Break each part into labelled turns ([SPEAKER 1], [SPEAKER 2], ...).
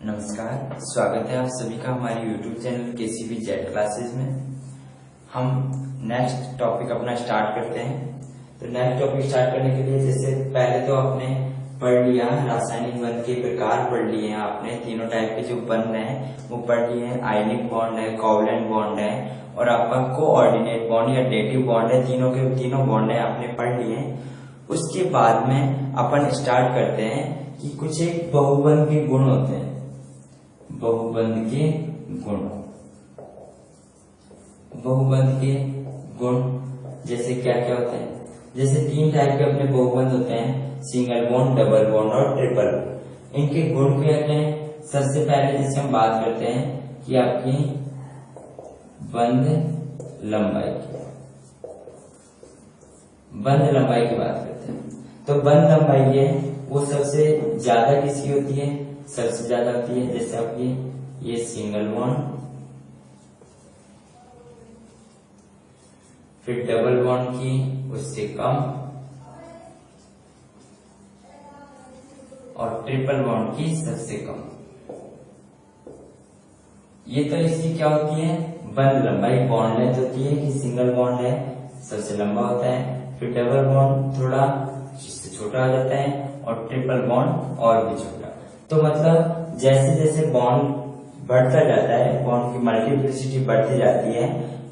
[SPEAKER 1] नमस्कार, स्वागत है आप सभी का हमारे YouTube channel KCB Z classes में। हम नेक्स्ट टॉपिक अपना स्टार्ट करते हैं। तो नेक्स्ट टॉपिक स्टार्ट करने के लिए जैसे पहले तो आपने पढ़ लिया रासायनिक बंध के प्रकार पढ़ लिए हैं आपने, तीनों टाइप के जो बंध हैं वो पढ़ लिए हैं। आयनिक बॉन्ड है, कोवलेंट बॉन्ड है और आपका कोऑर्डिनेट बॉन्ड या डेटिव बॉन्ड है। तीनों के तीनों बॉन्ड है आपने पढ़ लिए हैं। उसके बाद में अपन स्टार्ट करते हैं कि कुछ एक बहुबंध के गुण होते हैं। बहुबंध के गुण, बहुबंध के गुण जैसे क्या क्या होते हैं। जैसे तीन टाइप के अपने बहुबंध होते हैं, सिंगल बॉन्ड, डबल बॉन्ड और ट्रिपल बॉन्ड। इनके गुण क्या क्या हैं? सबसे पहले जैसे हम बात करते हैं कि आपकी बंध लंबाई की, बंध लंबाई की बात करते हैं। तो बंध लंबाई है वो सबसे ज्यादा किसकी होती है? सबसे ज्यादा होती है जैसे आपकी ये सिंगल बॉन्ड, फिर डबल बॉन्ड की उससे कम और ट्रिपल बॉन्ड की सबसे कम। ये तो इसकी क्या होती है? बंध लंबाई, बॉन्ड लेंथ होती है कि सिंगल बॉन्ड है सबसे लंबा होता है, फिर डबल बॉन्ड थोड़ा इससे छोटा हो जाता है और ट्रिपल बॉन्ड और भी छोटा। तो मतलब जैसे जैसे बॉन्ड बढ़ता जाता है, बॉन्ड की मल्टीप्लिसिटी बढ़ती जाती है,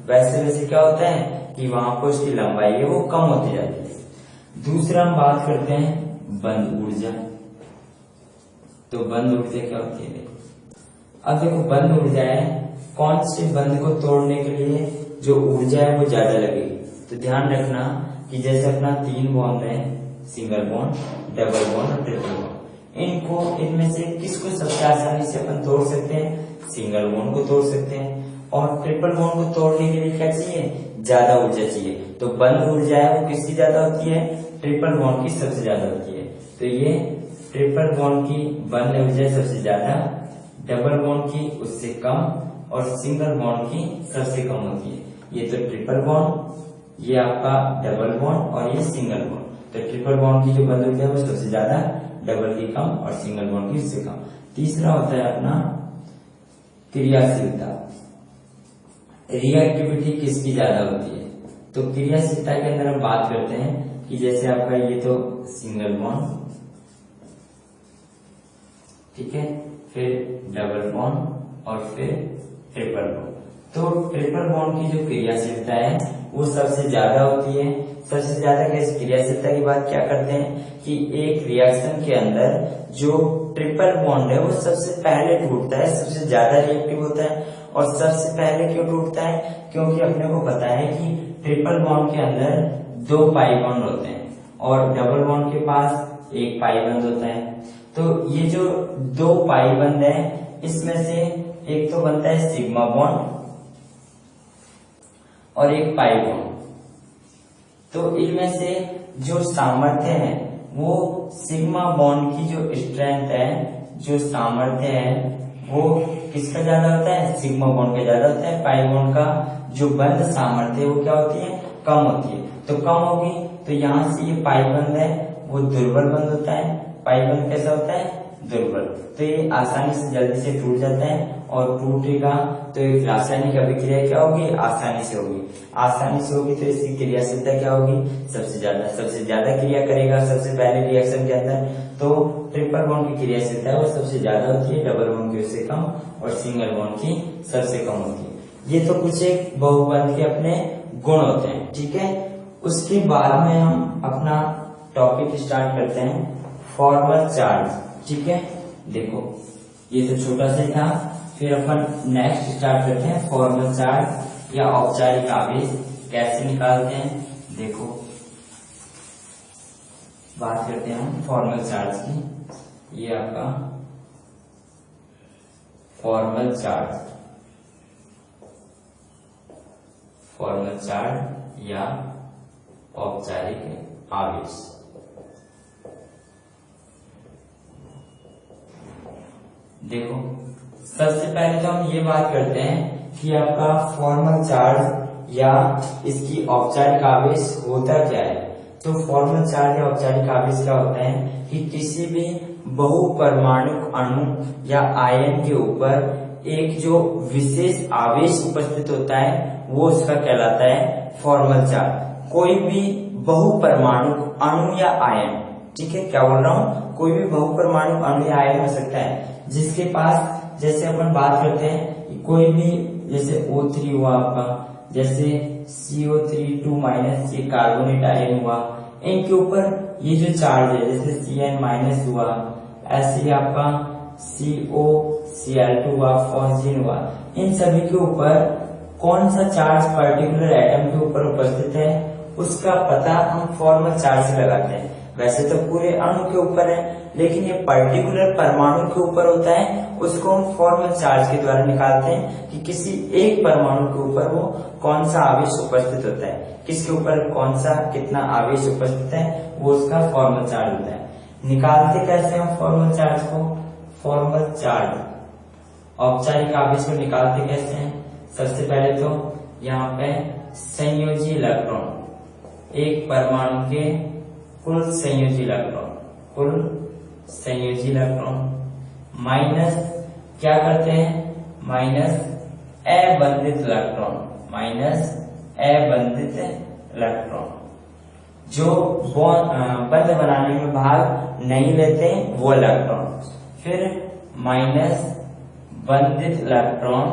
[SPEAKER 1] वैसे वैसे क्या होता है कि वहां पर उसकी लंबाई है वो कम होती जाती है। दूसरा हम बात करते हैं बंध ऊर्जा। तो बंध ऊर्जा क्या होती है? अब देखो बंध ऊर्जा है कौन से बंध को तोड़ने के लिए जो ऊर्जा है वो ज्यादा लगेगी। तो ध्यान रखना कि जैसे अपना तीन बॉन्ड है, सिंगल बॉन्ड, डबल बॉन्ड और ट्रिपल बॉन्ड, इनको इनमें से किसको सबसे आसानी से अपन तोड़ सकते हैं? सिंगल बॉन्ड को तोड़ सकते हैं। और ट्रिपल बॉन्ड को तोड़ने के लिए क्या चाहिए? ज्यादा ऊर्जा चाहिए। तो बंध ऊर्जा है वो किसकी ज्यादा होती है? ट्रिपल बॉन्ड की सबसे ज्यादा होती है। तो ये ट्रिपल बॉन्ड की बंध ऊर्जा सबसे ज्यादा, डबल बॉन्ड की उससे कम और सिंगल बॉन्ड की सबसे कम होती है। ये तो ट्रिपल बॉन्ड, ये आपका डबल बॉन्ड और ये सिंगल बॉन्ड। तो ट्रिपल बॉन्ड की जो बंध ऊर्जा है वो सबसे ज्यादा, डबल की कम और सिंगल बॉन्ड की उससे कम। तीसरा होता है अपना क्रियाशीलता, रिएक्टिविटी किसकी ज्यादा होती है? तो क्रियाशीलता के अंदर हम बात करते हैं कि जैसे आपका ये तो सिंगल बॉन्ड, ठीक है, फिर डबल बॉन्ड और फिर ट्रिपल बॉन्ड। तो ट्रिपल बॉन्ड की जो क्रियाशीलता है वो सबसे ज्यादा होती है। सबसे ज्यादा कैसे क्रियाशीलता की बात क्या करते हैं कि एक रिएक्शन के अंदर जो ट्रिपल बॉन्ड है वो सबसे पहले टूटता है, सबसे ज्यादा रिएक्टिव होता है। और सबसे पहले क्यों टूटता है? क्योंकि अपने को पता है कि ट्रिपल बॉन्ड के अंदर दो पाई बॉन्ड होते हैं और डबल बॉन्ड के पास एक पाई बंध होता है। तो ये जो दो पाई बंध है इसमें से एक तो बनता है सिग्मा बॉन्ड और एक पाई बॉन्ड। तो इनमें से जो सामर्थ्य है वो सिग्मा बॉन्ड की जो स्ट्रेंथ है, जो सामर्थ्य है वो किसका ज्यादा होता है? सिग्मा बॉन्ड का ज्यादा होता है। पाई बॉन्ड का जो बंध सामर्थ्य है वो क्या होती है? कम होती है। तो कम होगी तो यहाँ से ये पाई बंध है वो दुर्बल बंध होता है। पाई बंध कैसा होता है? दुर्बल। तो ये आसानी से जल्दी से टूट जाता है और टूटेगा तो एक रासायनिक अभिक्रिया क्या होगी? आसानी से होगी। आसानी से होगी तो इसकी क्रियाशीलता क्या होगी? सबसे ज्यादा। सबसे ज्यादा क्रिया करेगा सबसे पहले रिएक्शन के अंदर, तो ट्रिपल बॉन्ड की क्रियाशीलता है वो सबसे ज्यादा होती है, डबल बॉन्ड की उससे कम और सिंगल बॉन्ड की सबसे कम होती है। ये तो कुछ एक बहुबंध के अपने गुण होते हैं, ठीक है। उसके बाद में हम अपना टॉपिक स्टार्ट करते हैं फॉर्मल चार्ज, ठीक है। देखो ये तो छोटा सा था, फिर अपन नेक्स्ट स्टार्ट करते हैं फॉर्मल चार्ज या औपचारिक आवेश कैसे निकालते हैं। देखो बात करते हैं हम फॉर्मल चार्ज की। ये आपका फॉर्मल चार्ज, फॉर्मल चार्ज या औपचारिक आवेश। देखो सबसे पहले तो हम ये बात करते हैं कि आपका फॉर्मल चार्ज या इसकी औपचारिक आवेश होता क्या है। तो फॉर्मल चार्ज या औपचारिक आवेश क्या होता है कि किसी भी बहुपरमाणुक अणु या आयन के ऊपर एक जो विशेष आवेश उपस्थित होता है वो उसका कहलाता है फॉर्मल चार्ज। कोई भी बहुपरमाणुक अणु या आयन, ठीक है, क्या बोल रहा हूँ, कोई भी बहुपरमाणुक अणु या आयन हो सकता है जिसके पास, जैसे अपन बात करते हैं कोई भी, जैसे O3 हुआ आपका, जैसे CO3 - ये कार्बोनेट आयन हुआ, इनके ऊपर ये जो चार्ज है जैसे Cn- हुआ, ऐसे ही आपका COCl2 हुआ, फॉस्फीन हुआ, इन सभी के ऊपर कौन सा चार्ज पर्टिकुलर एटम के ऊपर उपस्थित है उसका पता हम फॉर्मल चार्ज से लगाते हैं। वैसे तो पूरे अणु के ऊपर है, लेकिन ये पर्टिकुलर परमाणु के ऊपर होता है, उसको हम फॉर्मल चार्ज के द्वारा निकालते हैं कि किसी एक परमाणु के ऊपर वो कौन सा आवेश उपस्थित होता है, किसके ऊपर कौन सा कितना आवेश उपस्थित है, वो उसका फॉर्मल चार्ज होता है। निकालते कैसे हम फॉर्मल चार्ज को? फॉर्मल चार्ज, औपचारिक आवेश को निकालते कैसे हैं? सबसे पहले तो यहाँ पे संयोजी इलेक्ट्रॉन, एक परमाणु के कुल संयोजी इलेक्ट्रॉन माइनस क्या करते हैं, माइनस अबंधित इलेक्ट्रॉन जो बंध बनाने में भाग नहीं लेते वो इलेक्ट्रॉन, फिर माइनस बंधित इलेक्ट्रॉन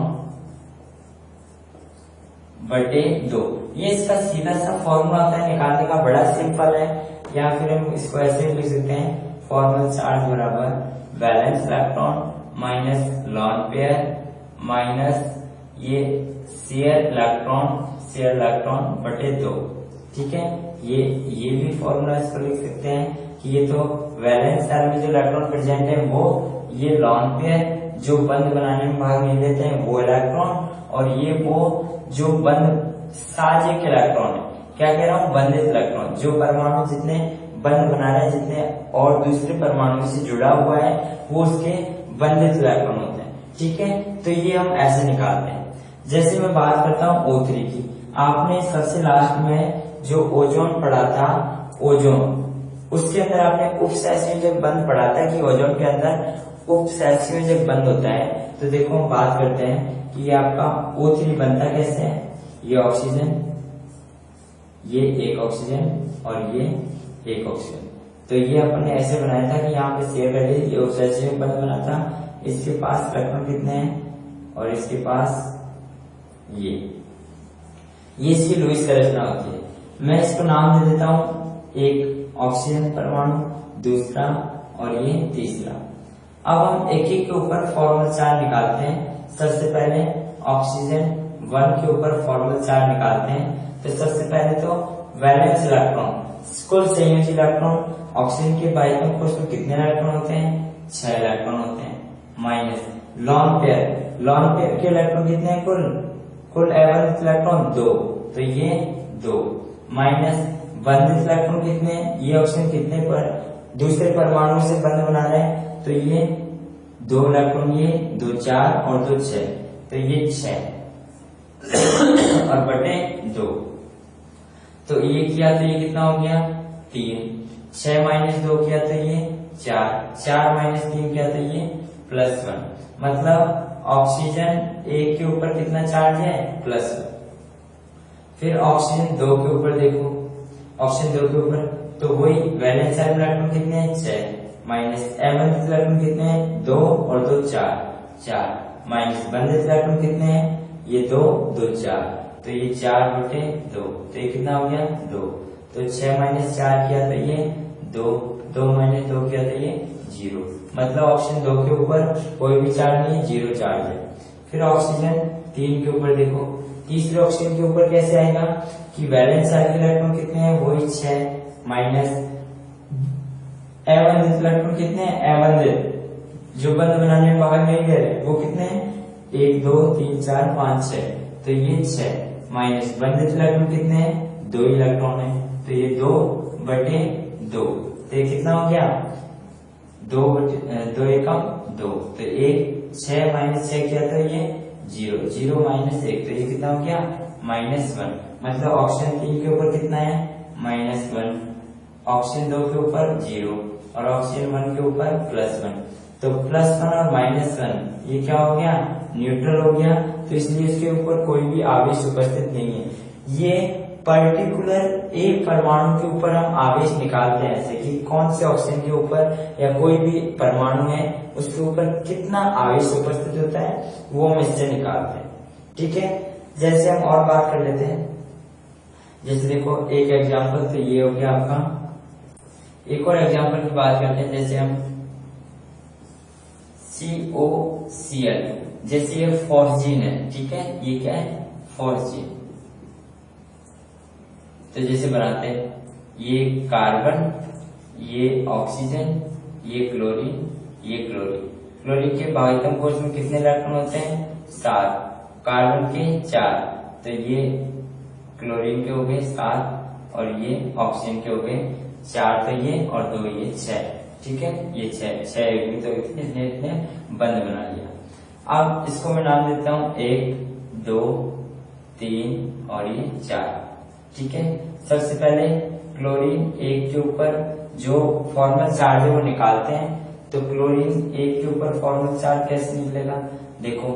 [SPEAKER 1] बटे 2। ये इसका सीधा सा फॉर्मूला होता है निकालने का, बड़ा सिंपल है। या फिर हम इसको ऐसे लिख सकते हैं, फॉर्मल चार्ज बराबर valence electron minus lone pair minus ये शेयर इलेक्ट्रॉन बटे 2, ठीक है। ये भी फॉर्मूला इसको लिख सकते हैं कि ये तो वैलेंस चार्ज में जो इलेक्ट्रॉन प्रेजेंट है वो, ये लॉन पेयर जो बंध बनाने में भाग नहीं लेते हैं वो इलेक्ट्रॉन, और ये वो जो बंध साझेक इलेक्ट्रॉन है। क्या कह रहा हूँ, बंधित इलेक्ट्रॉन, जो परमाणु जितने बंध बना रहे हैं, जितने और दूसरे परमाणु से जुड़ा हुआ है वो उसके बंधित इलेक्ट्रॉन होते हैं, ठीक है। तो ये हम ऐसे निकालते हैं। जैसे मैं बात करता हूँ O3 की, आपने सबसे लास्ट में जो ओजोन पढ़ा था, ओजोन, उसके अंदर आपने उपसैचुरेशन जब बंध पढ़ा था कि ओजोन के अंदर उपसैचुरेशन जब बंध होता है, तो देखो हम बात करते हैं कि ये आपका O3 बनता कैसे है, ये ऑक्सीजन, ये एक ऑक्सीजन और ये एक ऑक्सीजन। तो ये अपन ने ऐसे बनाया था कि यहाँ पे शेयर कर दी, ये ऑक्सीजन बंध बना था, इसके पास इलेक्ट्रॉन कितने हैं और इसके पास ये इसकी लुईस का रचना होती है। मैं इसको नाम दे देता हूँ, एक ऑक्सीजन परमाणु, दूसरा और ये तीसरा। अब हम एक एक के ऊपर फॉर्मल चार्ज निकालते हैं। सबसे पहले ऑक्सीजन 1 के ऊपर फॉर्मल चार्ज निकालते हैं। तो सबसे पहले तो वैलेंस इलेक्ट्रॉन, कुल संयोजी इलेक्ट्रॉन, ऑक्सीजन के बाइकों को उसमें कितने इलेक्ट्रॉन होते हैं, 6 इलेक्ट्रॉन होते हैं, माइनस लॉन पेयर के इलेक्ट्रॉन कितने हैं, कुल अबंधित इलेक्ट्रॉन 2, तो ये 2, माइनस बंधित इलेक्ट्रॉन कितने हैं, ये ऑक्सीजन कितने पर दूसरे परमाणु से बंध बना रहे हैं, तो ये 2 इलेक्ट्रॉन, ये 2 4 और 2 6, तो ये 6 और बटे 2, तो ये किया तो ये कितना हो गया 3, 6 माइनस 2 किया तो ये 4 माइनस 3 किया तो ये +1। मतलब ऑक्सीजन 1 के ऊपर कितना चार्ज है, +1। फिर ऑक्सीजन 2 के ऊपर देखो, ऑक्सीजन 2 के ऊपर तो वही वैलेंस चार्ज इलेक्ट्रॉन कितने हैं, 6, माइनस अबंधित इलेक्ट्रॉन कितने हैं, 2 और 2 4, माइनस बंधित इलेक्ट्रॉन कितने हैं, ये 2 2 4, तो ये 4 बटे 2, तो ये कितना हो गया 2। तो 6 माइनस 4 किया तो ये 2 माइनस 2 किया तो ये 0। मतलब ऑक्सीजन 2 के ऊपर कोई भी चार्ज नहीं, 0 चार्ज है। फिर ऑक्सीजन 3 के ऊपर देखो, तीसरे ऑक्सीजन के ऊपर कैसे आएगा कि वैलेंस चार्ज इलेक्ट्रॉन कितने हैं, वही 6, माइनस अबंधित इलेक्ट्रॉन कितने हैं, अबंधित जो बंध बनाने में भाग नहीं ले रहे वो कितने हैं, 1 2 3 4 5 6, तो ये 6, माइनस बंधित इलेक्ट्रॉन कितने हैं, 2 इलेक्ट्रॉन है, तो ये 2 बटे 2, तो ये कितना हो गया 2 एकम 2, तो 1 6 माइनस 6 किया तो ये 0 माइनस 1, तो ये कितना हो गया -1। मतलब ऑक्सीजन 3 के ऊपर कितना है, -1, ऑक्सीजन 2 के ऊपर 0, और ऑक्सीजन 1 के ऊपर +1। तो +1 और -1 ये क्या हो गया, न्यूट्रल हो गया, तो इसलिए इसके ऊपर कोई भी आवेश उपस्थित नहीं है। ये पर्टिकुलर एक परमाणु के ऊपर हम आवेश निकालते हैं, ऐसे कि कौन से ऑक्सीजन के ऊपर या कोई भी परमाणु है उसके ऊपर कितना आवेश उपस्थित होता है वो हम इससे निकालते हैं। ठीक है, जैसे हम और बात कर लेते हैं, जैसे देखो एक एग्जांपल तो ये हो गया आपका, एक और एग्जांपल की बात करते हैं। जैसे हम COCl, जैसे ये फॉस्जीन है, ठीक है, ये क्या है, फॉस्जीन। तो जैसे बनाते हैं, ये कार्बन, ये ऑक्सीजन, ये क्लोरीन, ये क्लोरीन। क्लोरीन के भागीतम कोश में कितने इलेक्ट्रॉन होते हैं, 7, कार्बन के 4, तो ये क्लोरीन के हो गए 7 और ये ऑक्सीजन के हो गए 4, तो ये और 2 ये 6। ठीक है, ये 6 तो इतने बंद बना लिया। अब इसको मैं नाम देता हूं 1, 2, 3 और ये 4। ठीक है, सबसे पहले क्लोरीन 1 के ऊपर जो फॉर्मल चार्ज है वो निकालते हैं। तो क्लोरीन 1 के ऊपर फॉर्मल चार्ज कैसे निकलेगा, देखो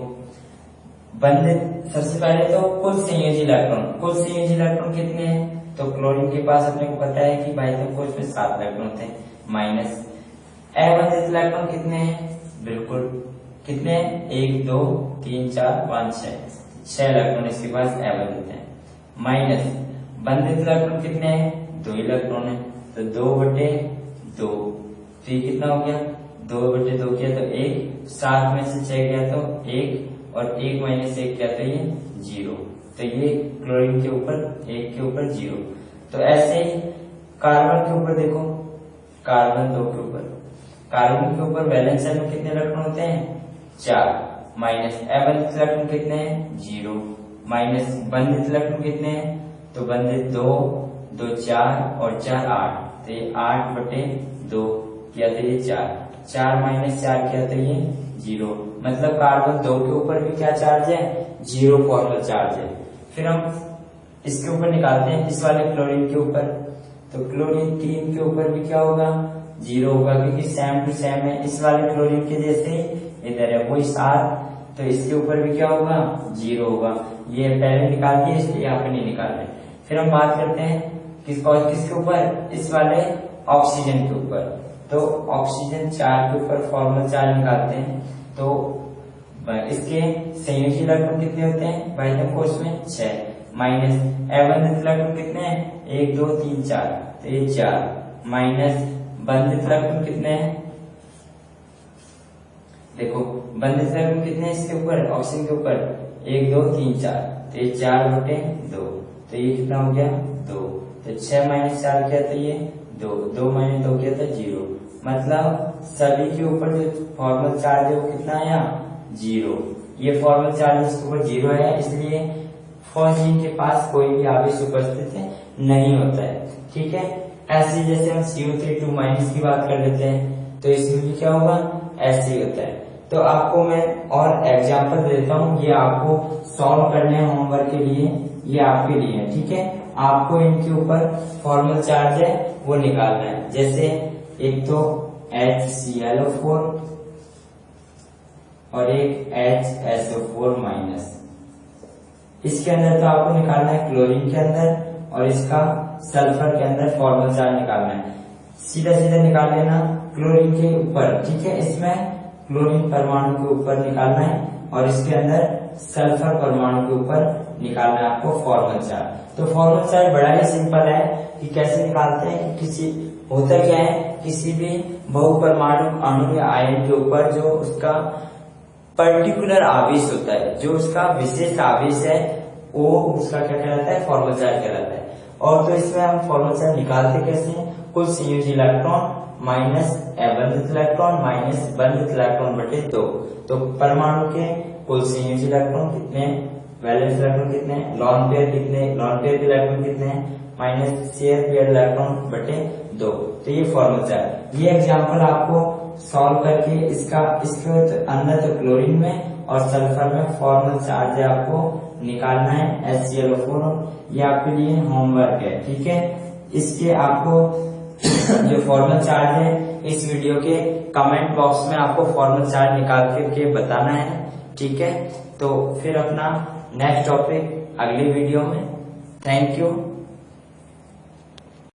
[SPEAKER 1] बंधित, सबसे पहले तो कुल संयोजी इलेक्ट्रॉन कितने हैं, तो क्लोरीन के पास अपने को पता है कि भाइतम कोश में 7 इलेक्ट्रॉन होते हैं, माइनस अबंधित इलेक्ट्रॉन कितने हैं, बिल्कुल कितने हैं, 1, 2, 3, 4, 5, 6 इलेक्ट्रॉन इसके पास अबंधित है, माइनस बंधित इलेक्ट्रॉन कितने हैं, 2 इलेक्ट्रॉन है, तो 2/2, तो ये कितना हो गया, 2/2 किया तो 1, 7 में से 6 गया तो 1 और 1 माइनस 1 किया तो ये 0, तो ये क्लोरीन के ऊपर 1 के ऊपर 0। तो ऐसे ही कार्बन के ऊपर देखो, कार्बन 2 के ऊपर वैलेंस शेल में कितने इलेक्ट्रॉन होते हैं, 4, माइनस अबंधित इलेक्ट्रॉन कितने हैं, 0, माइनस बंधित इलेक्ट्रॉन कितने हैं, तो बंधित 2, 2 4 और 4 8, तो ये 8/2 किया तो ये 4 माइनस 4 किया तो ये 0, मतलब कार्बन 2 के ऊपर भी क्या चार्ज है, 0 फॉर्मल चार्ज है। फिर हम इसके ऊपर निकालते हैं, इस वाले क्लोरीन के ऊपर, तो क्लोरीन 3 के ऊपर भी क्या होगा, 0 होगा, क्योंकि सेम टू सेम है, इस वाले क्लोरीन के जैसे ही इधर है वही 7, तो इसके ऊपर भी क्या होगा, 0 होगा। ये पहले निकाल दिए इसलिए यहाँ पे नहीं निकाल रहे। फिर हम बात करते हैं किसके ऊपर, इस वाले ऑक्सीजन के ऊपर, तो ऑक्सीजन 4 के ऊपर फॉर्मल चार्ज निकालते हैं। तो इसके संयोजी इलेक्ट्रॉन कितने होते हैं, भाइतम कोश में 6, माइनस अबंधित इलेक्ट्रॉन कितने हैं, 1, 2, 3, 4, तो ये 4, माइनस बंधित इलेक्ट्रॉन कितने हैं, देखो बंधित इलेक्ट्रॉन कितने हैं इसके ऊपर, ऑक्सीजन के ऊपर 1, 2, 3, 4, तो ये 4/2, तो ये कितना हो गया, 2, तो 6 माइनस 4 किया तो ये 2, 2 माइनस 2 किया तो 0, मतलब सभी के ऊपर जो फॉर्मल चार्ज है वो कितना आया, 0। ये फॉर्मल चार्ज इसके ऊपर 0 आया, इसलिए फॉस्जीन के पास कोई भी आवेश उपस्थित नहीं होता है। ठीक है, ऐसे जैसे हम CO3 की बात कर लेते हैं, तो इसमें भी क्या होगा, ऐसे ही होता है। तो आपको मैं और एग्जांपल देता हूँ, ये आपको सॉल्व करने हैं होमवर्क के लिए, ये आपके लिए है। ठीक है, आपको इनके ऊपर फॉर्मल चार्ज है वो निकालना है। जैसे एक तो HClO4 और एक HSO4-। इसके अंदर तो आपको निकालना है क्लोरीन के अंदर और इसका सल्फर के अंदर फॉर्मल चार्ज निकालना है। सीधा सीधा निकाल लेना क्लोरीन के ऊपर, ठीक है, इसमें क्लोरीन परमाणु के ऊपर निकालना है और इसके अंदर सल्फर परमाणु के ऊपर निकालना है आपको फॉर्मल चार्ज। तो फॉर्मल चार्ज बड़ा ही सिंपल है कि कैसे निकालते हैं कि किसी होता क्या है, किसी भी बहुपरमाणु अणु या आयन के ऊपर जो उसका पर्टिकुलर आवेश होता है, जो उसका विशेष आवेश है, वो उसका क्या कहलाता है, फॉर्मल चार्ज कहलाता है। और तो इसमें हम फॉर्मल चार्ज निकालते कैसे हैं, कुल संयोजी इलेक्ट्रॉन माइनस अबंधित इलेक्ट्रॉन माइनस बंधित इलेक्ट्रॉन बटे 2। तो परमाणु के कुल संयोजी इलेक्ट्रॉन कितने हैं, वैलेंस इलेक्ट्रॉन कितने हैं, लोन पेयर कितने, लोन पेयर के इलेक्ट्रॉन कितने हैं, माइनस शेयर पेयर इलेक्ट्रॉन बटे 2। तो ये फॉर्मल चार्ज, ये एग्जांपल आपको सॉल्व करके इसके अंदर तो क्लोरीन में और सल्फर में फॉर्मल चार्ज आपको निकालना है HClO4, ये आपके लिए होमवर्क है। ठीक है, इसके आपको जो फॉर्मल चार्ज है इस वीडियो के कमेंट बॉक्स में आपको फॉर्मल चार्ट निकाल करके बताना है, ठीक है। तो फिर अपना नेक्स्ट टॉपिक अगली वीडियो में। Thank you.